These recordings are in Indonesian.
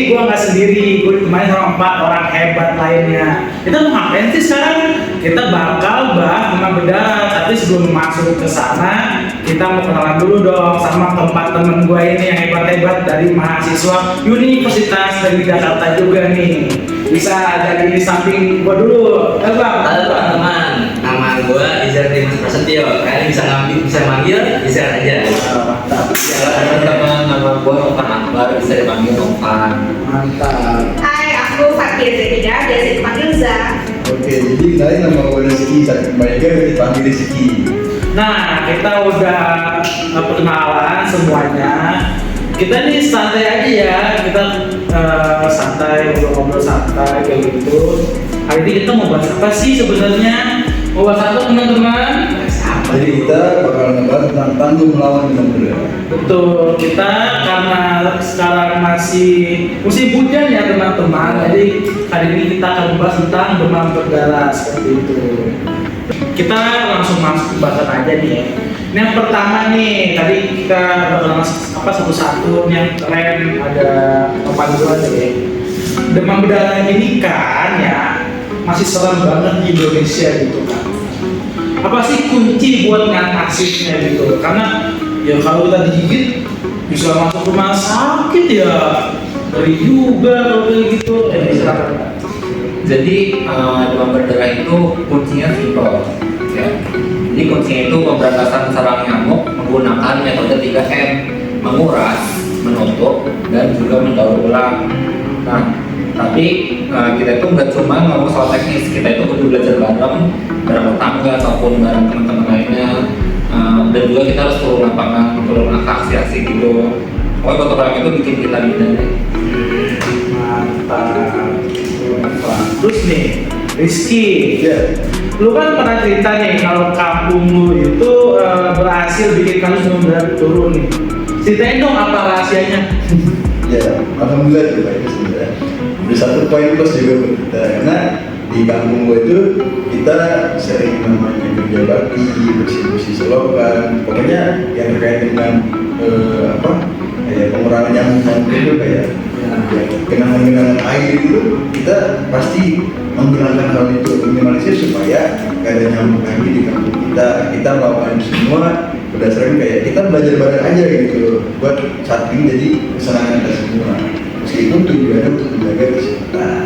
gue nggak sendiri, gue ditemani sama 4 orang hebat lainnya. Kita mau ngapain sih sekarang? Kita bakal bahas demam berdarah. Tapi sebelum masuk ke sana, kita mau kenalan dulu dong sama keempat temen gue ini yang hebat-hebat dari mahasiswa Universitas dari Jakarta juga nih. Bisa jadi di samping gue dulu. Halo bang. Halo teman-teman, nama gue Izar Dimas Prasetyo. Kalian bisa manggil Izar aja. Mantap. Halo teman-teman, nama gue Novan Akbar, bisa dipanggil Novan. Mantap. Hai, aku Fatia Zaidah, biasa dipanggil Za. Oke, jadi kenalin nama gue Rizky, sakit banyak dipanggil Rizky. Nah, kita udah perkenalan semuanya. Kita nih santai aja ya, kita santai, ngobrol-ngobrol santai kayak gitu. Hari ini kita mau bahas apa sih sebenarnya? Mau bahas apa teman-teman? Jadi kita bakal ngebahas tentang tanggung melawan demam berdarah. Betul, kita karena sekarang masih musim hujan ya teman-teman. Jadi hari ini kita akan membahas tentang demam berdarah seperti itu. Kita langsung masuk ke bahasan aja nih ya. Ini yang pertama nih, tadi kita bakal masuk satu-satu. Ini yang keren ada papan dua nih. Demam berdarah ini kan ya masih serem banget di Indonesia gitu kan. Apa sih kunci buat ngatasinnya gitu? Karena ya kalau kita digigit bisa masuk rumah sakit ya, ngeri juga kalau kayak gitu. Silakan. Jadi demam berdarah itu kuncinya simpel. Ya. Jadi kuncinya itu pemberantasan sarang nyamuk menggunakan metode 3M, menguras, menutup, dan juga mendaur ulang. Nah, tapi kita itu nggak cuma ngomong soal teknis, kita itu kudu belajar bareng tetangga ataupun bareng teman-teman lainnya, dan juga kita harus turun lapangan, turun aksi gitu. Pokoknya gotong royong itu bikin kita beda deh. Mantap. Terus nih, Rizky, Ya, lu kan pernah cerita nih kalau kampung lu itu berhasil bikin kasus demam berdarah turun nih. Ceritain dong apa rahasianya? ya, alhamdulillah itu Pak itu sebenarnya. Ada satu poin plus juga buat kita karena di kampung gue itu kita sering namanya kerja bakti, bersih-bersih selokan, pokoknya yang terkait dengan kayak pengurangan nyamuk itu kayak genangan-genangan air itu kita pasti menggunakan hal itu untuk minimalisir supaya gak ada nyamuk lagi di kampung kita. Kita melakukan semua berdasarkan kayak kita belajar bareng aja gitu buat saat ini jadi kesenangan kita semua. Meskipun tujuannya untuk menjaga kesehatan.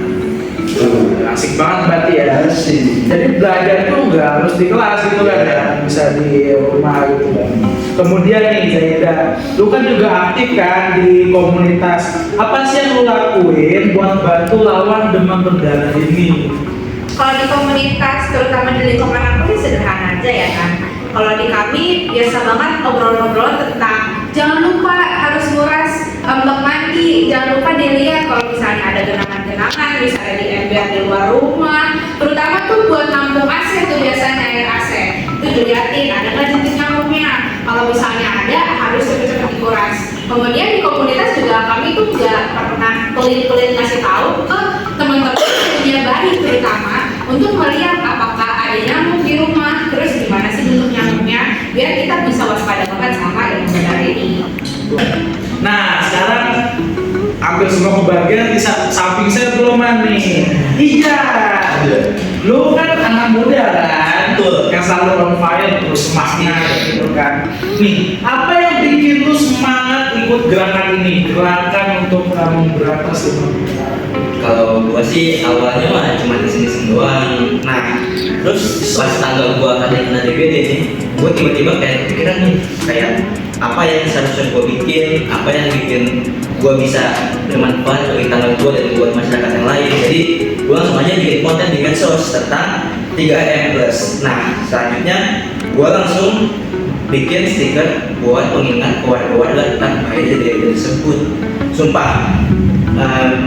Asik banget berarti ya. Asik. Jadi belajar tuh nggak harus di kelas gitu kan ya, bisa di rumah gitu kan. Kemudian nih Zaida, lu kan juga aktif kan di komunitas. Apa sih yang lu lakuin buat bantu lawan demam berdarah ini? Kalau di komunitas, terutama di lingkungan aku sih sederhana aja ya kan. Kalau di kami biasa banget obrolan-obrolan tentang jangan lupa harus nguras untuk mandi, jangan lupa dilihat kalau misalnya ada genangan-genangan, misalnya di ember di luar rumah, terutama tuh buat nampung AC tuh biasanya air AC itu dilihatin ada nggak jentik nyamuknya. Kalau misalnya ada harus cepet-cepet dikuras. Kemudian di komunitas juga kami tuh nggak pernah pelit-pelit ngasih tahu ke teman-teman yang punya bayi terutama untuk melihat apakah ada nyamuk di rumah, terus gimana sih bentuk nyamuknya, biar kita bisa waspada banget sama demam berdarah ini. Nah sekarang hampir semua kebagian di samping saya belum nih. Iya. Lu kan anak muda kan, yang selalu on fire terus semangat gitu kan. Nih, apa yang bikin lu semangat ikut gerakan ini, gerakan untuk memberantas demam berdarah? Kalau gua sih awalnya mah cuma iseng-iseng doang. Nah, terus pas tanggal gua kena DBD nih, gua tiba-tiba kayak kepikiran nih, kayak apa yang seharusnya gua bikin, apa yang bikin gua bisa bermanfaat bagi tanggal gua dan buat masyarakat yang lain. Jadi gua langsung aja bikin konten di medsos tentang 3M+. Nah, selanjutnya gua langsung bikin stiker buat pengingat keluarga tentang bahaya DBD tersebut. Sumpah,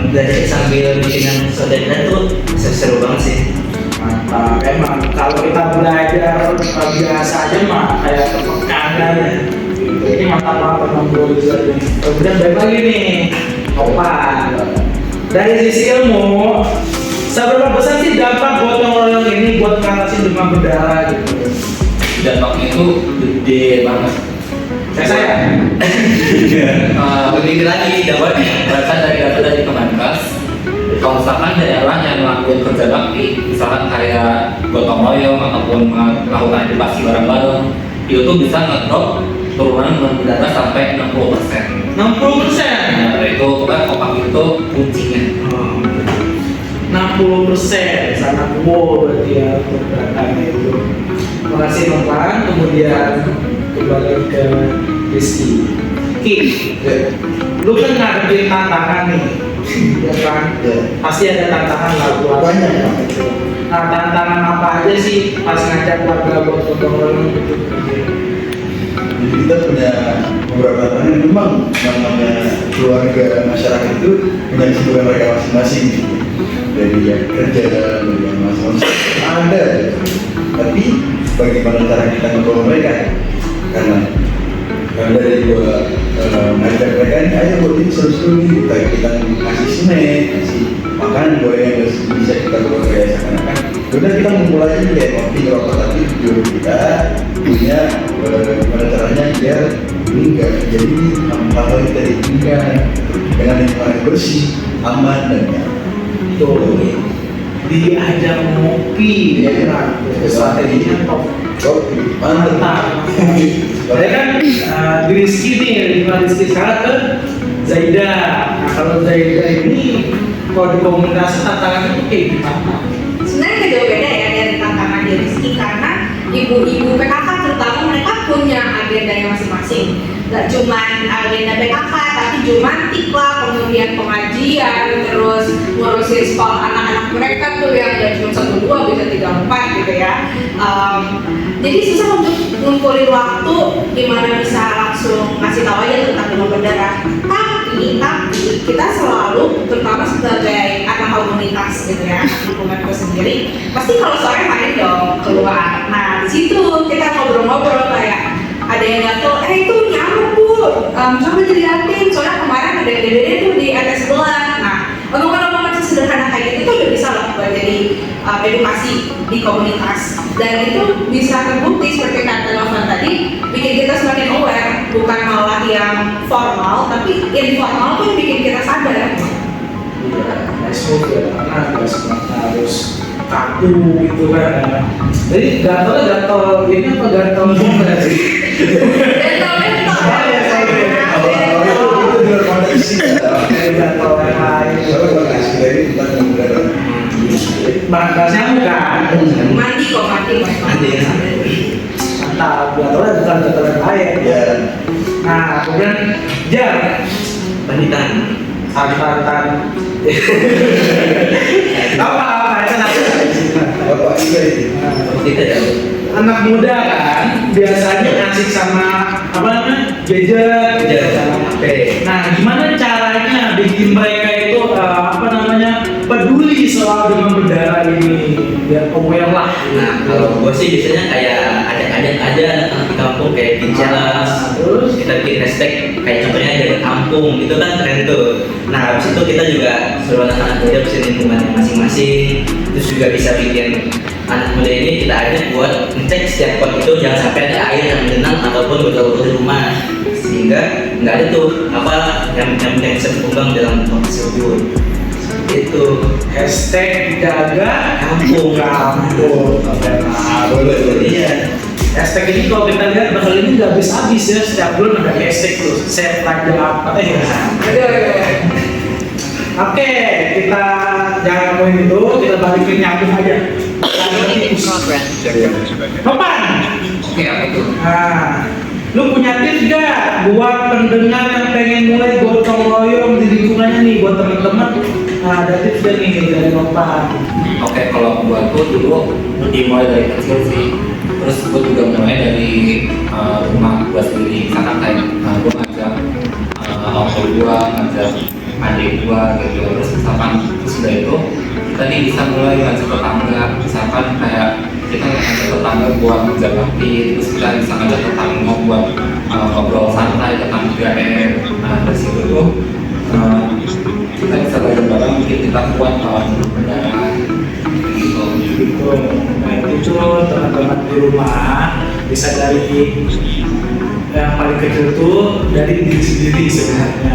belajar sambil bikin yang konten tuh seru banget sih. Mantap, emang kalau kita belajar biasa aja mah kayak terpekanan ya. Ini mantap banget teman gue juga nih. Kemudian balik lagi nih, Opan. Dari sisi ilmu, seberapa besar sih dampak gotong royong ini buat ngatasin demam berdarah gitu? Dampaknya itu gede banget. Saya Lebih lagi dampaknya berasal dari data dari kemarin. Kalau misalkan daerah yang melakukan kerja bakti, misalkan kayak gotong royong ataupun melakukan edukasi bareng-bareng, itu tuh bisa ngedrop turunan data sampai 60%. 60%. Nah, itu kan kompak itu kuncinya. 60% sangat wow berarti ya untuk datanya itu. Makasih Nopan, kemudian kembali ke Rizky. Ki, lu kan ngadepin tantangan nih, ya kan? Pasti ada tantangan lah buat Banyak ya. Nah, tantangan apa aja sih pas ngajak warga buat gotong royong gitu? Jadi kita punya beberapa tantangan yang memang namanya keluarga masyarakat itu punya kesibukan mereka masing-masing gitu. Dari yang kerja, dari yang masing-masing ada gitu. Tapi bagaimana cara kita ngobrol mereka? Karena dari gua ngajak mereka nih, ayo buat ini seru-seru nih, kita kasih snack, kasih makanan goreng yang bisa kita bawa kayak seakan-akan udah kita ngumpul aja nih kayak kopi, rokok, tapi tujuan kita punya gimana caranya biar ini nggak jadi hal-hal yang tadi inginkan dengan lingkungan yang bersih, aman dan nyaman. Tuh, diajak ngopi, ya kan? Strateginya top. Kopi, mantap. Saya kan di Rizky nih, di Rizky sekarang ke Zaida. Nah, kalau Zaida ini kalau di komunitas tantangannya itu kayak gimana? Sebenarnya nggak jauh beda ya dari tantangan di Rizky, karena ibu-ibu PKK terutama mereka punya agendanya masing-masing. Gak cuman agenda PKK, tapi jumantik lah, kemudian pengajian, terus ngurusin sekolah anak-anak mereka tuh yang gak cuma 1-2, bisa 3-4 gitu ya. Jadi susah untuk ngumpulin waktu dimana bisa langsung ngasih tahu aja tentang demam berdarah. Tapi kita selalu, terutama sebagai anak komunitas gitu ya, lingkunganku sendiri, pasti kalau sore main dong keluar. Nah di situ kita ngobrol-ngobrol kayak ada yang gatel, itu nyamuk bu, coba dilihatin, soalnya kemarin ada DBD tuh di atas sebelah. Nah omongan-omongan sederhana kayak gitu tuh udah bisa loh buat jadi edukasi di komunitas, dan itu bisa terbukti seperti kata Novan tadi, bikin kita semakin aware, bukan malah yang formal, tapi informal tuh bikin kita sadar. Iya, smooth ya, karena nggak semua harus kaku gitu kan. Jadi gatel ini apa gatel muka sih? Mental. Itu di luar konteks sih. Gatel yang lain. Kalau buat kasih dari kita ngobrol. Bahasanya bukan. Mandi kok, mandi. Mantap, gatelnya bukan gatel yang lain. Ya, Nah, kemudian Jar, Panitan. tantan. Apa itu bapak juga itu. Kita ya. anak muda kan biasanya asik sama apa namanya gadget. Oke. Nah, gimana caranya bikin mereka itu apa namanya peduli soal demam berdarah ini biar aware lah. Nah, kalau gue sih biasanya kayak ada anak di kampung kayak bikin challenge, Terus kita bikin hashtag kayak contohnya dari kampung itu kan keren tuh. Nah habis itu kita juga suruh anak-anak muda bersihin lingkungannya masing-masing, terus juga bisa bikin anak muda ini kita ajak buat ngecek setiap pot itu jangan sampai ada air yang mengenang ataupun botol-botol di rumah, sehingga nggak ada tuh apa yang bisa berkembang dalam pot tersebut. Itu hashtag jaga kampung. Nah, Boleh. Iya. hashtag ini kalau kita lihat bakal ini nggak habis-habis ya, setiap bulan ada hashtag tuh set raja apa ya. Oke, kita jangan ngomongin itu, kita balik ke nyambung aja. Nopan, Oke, apa itu? nah, lu punya tips gak buat pendengar yang pengen mulai gotong royong di lingkungannya nih buat teman-teman? Nah, ada tips gak nih dari Nopan? Oke, kalau buat gue dulu dimulai dari kecil sih. Terus gue juga mulai dari rumah gue sendiri. Misalkan kayak gue ngajak orang gue, ngajak adik gue gitu. Terus misalkan sudah itu kita nih bisa mulai ngajak tetangga. Misalkan kayak kita ngajak tetangga buat kerja bakti, terus kita bisa ngajak tetangga buat ngobrol santai tentang 3M. Nah dari situ tuh kita bisa bareng-bareng bikin kita kuat lawan berdarah gitu. Gitu. Nah itu teman-teman di rumah bisa dari yang paling kecil tuh dari diri sendiri sebenarnya.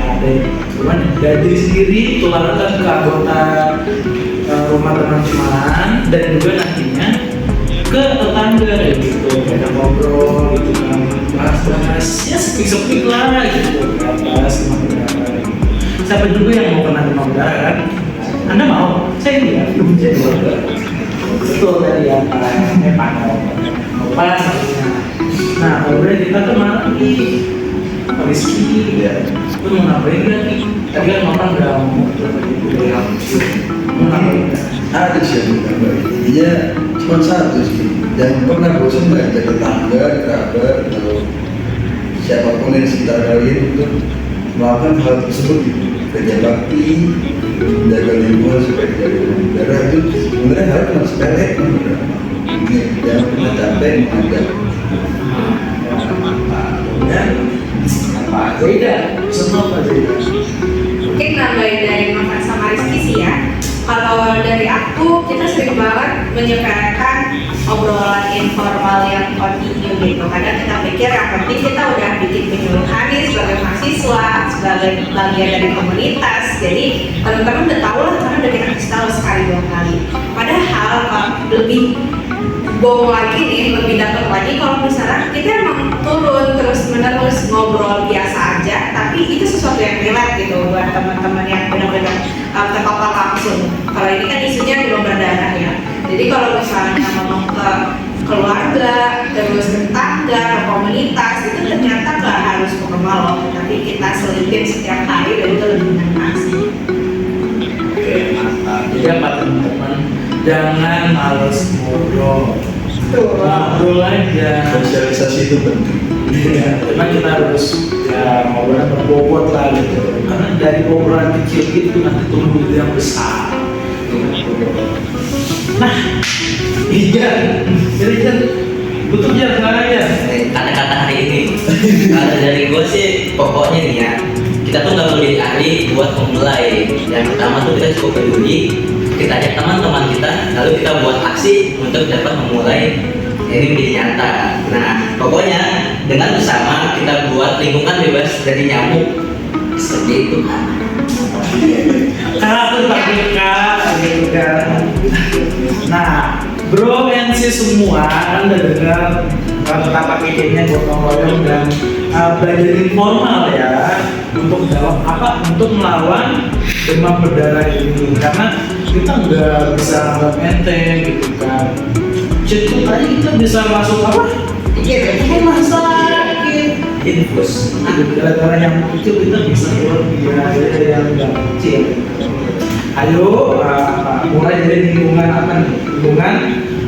Cuman dari diri sendiri tularkan ke anggota rumah teman-teman dan juga nantinya ke tetangga kayak gitu, kita ngobrol gitu kan, bahas-bahas ya sepik-sepik lah gitu, bahas demam berdarah gitu. Siapa juga yang mau kena demam berdarah kan? Anda mau? Saya tidak. Betul dari yang panel pas. Nah, kemudian kita kemana lagi? Pak Rizky, itu mau ngapain lagi? Tadi kan makan udah mau ngapain? Ada sih yang ditambah, intinya cuma satu sih. Jangan pernah bosan mengajak tetangga, kerabat, atau siapapun yang sekitar kalian untuk melakukan hal tersebut gitu. Kerja bakti, menjaga lingkungan supaya tidak ada darah itu sebenarnya hal yang sepele. Ini jangan pernah capek mengajak. Dan apa? Beda, semua apa beda? Mungkin nambahin dari Mas sama Rizky sih ya. Kalau dari aku, kita sering banget menyepelekan obrolan informal yang kontinu gitu. Kadang kita pikir yang penting kita udah bikin penyuluhan nih sebagai mahasiswa, sebagai bagian dari komunitas. Jadi teman-teman udah tahu lah karena udah kita kasih tahu sekali 2 kali. Padahal lebih bong lagi nih, lebih dapat lagi kalau misalnya kita emang turun terus-menerus ngobrol biasa aja, tapi itu sesuatu yang relate gitu buat teman-teman yang benar-benar terpapar langsung. Kalau ini kan isunya demam berdarah ya. Jadi kalau misalnya ngomong ke keluarga, terus ke tetangga, ke komunitas, itu ternyata nggak harus formal loh, tapi kita selipin setiap hari dan itu lebih enak sih. Oke, mantap. Jadi apa teman-teman? Jangan males ngobrol. Ngobrol aja. Sosialisasi itu penting. Iya, cuma kita harus ya ngobrol berbobot lah gitu. Karena dari obrolan kecil itu nanti tumbuh yang besar. Nah, iya, jadi kan tutup ya sekarang ya. Kata-kata hari ini kalau dari gue sih pokoknya nih ya, kita tuh nggak perlu jadi ahli buat memulai. Yang pertama tuh kita cukup peduli, kita ajak teman-teman kita, lalu kita buat aksi untuk dapat memulai ini menjadi nyata. Nah, pokoknya dengan bersama kita buat lingkungan bebas dari nyamuk seperti itu. Karakter Paprika gitu kan. Nah, bro and sis semua kan udah dengar betapa kekenya gotong royong dan belajar informal ya untuk dalam apa untuk melawan demam berdarah ini, karena kita nggak bisa anggap enteng gitu kan. Jadi tadi kita bisa masuk apa? Rumah sakit. Infus. Gara-gara yang kecil kita bisa keluar biaya yang nggak kecil. Ayo, mulai dari lingkungan apa nih? Lingkungan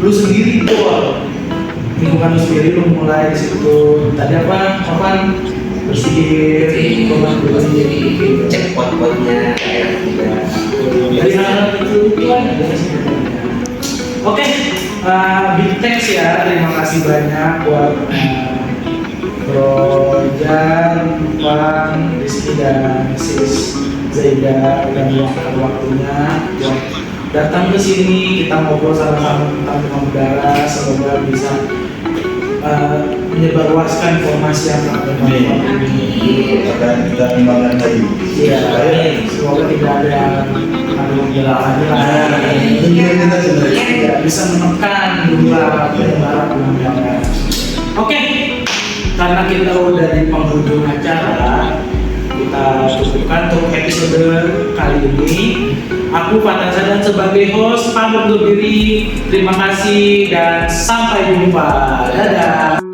lu sendiri tuh. Lingkungan lu sendiri lu mulai di situ. Tadi apa? Kapan bersihin, jadi cek pot-potnya daerah juga. dari hal itu ada sebenarnya. Oke, big thanks ya. Terima kasih banyak buat Bro Jan, Pan, Rizky dan Sis Zaida udah meluangkan waktunya buat datang ke sini, kita ngobrol sama-sama tentang demam berdarah. Semoga bisa menyebarluaskan informasi yang bermanfaat ini. Akan kita kembangkan lagi. Iya, semoga tidak ada demam berdarah lagi lah. Tentunya kita sebenarnya Tidak bisa menekan jumlah penyebaran demam berdarah. Oke, karena kita udah di penghujung acara, kita cukupkan untuk episode kali ini. Aku Fatan Sadan sebagai host pamit undur diri. Terima kasih dan sampai jumpa. Dadah.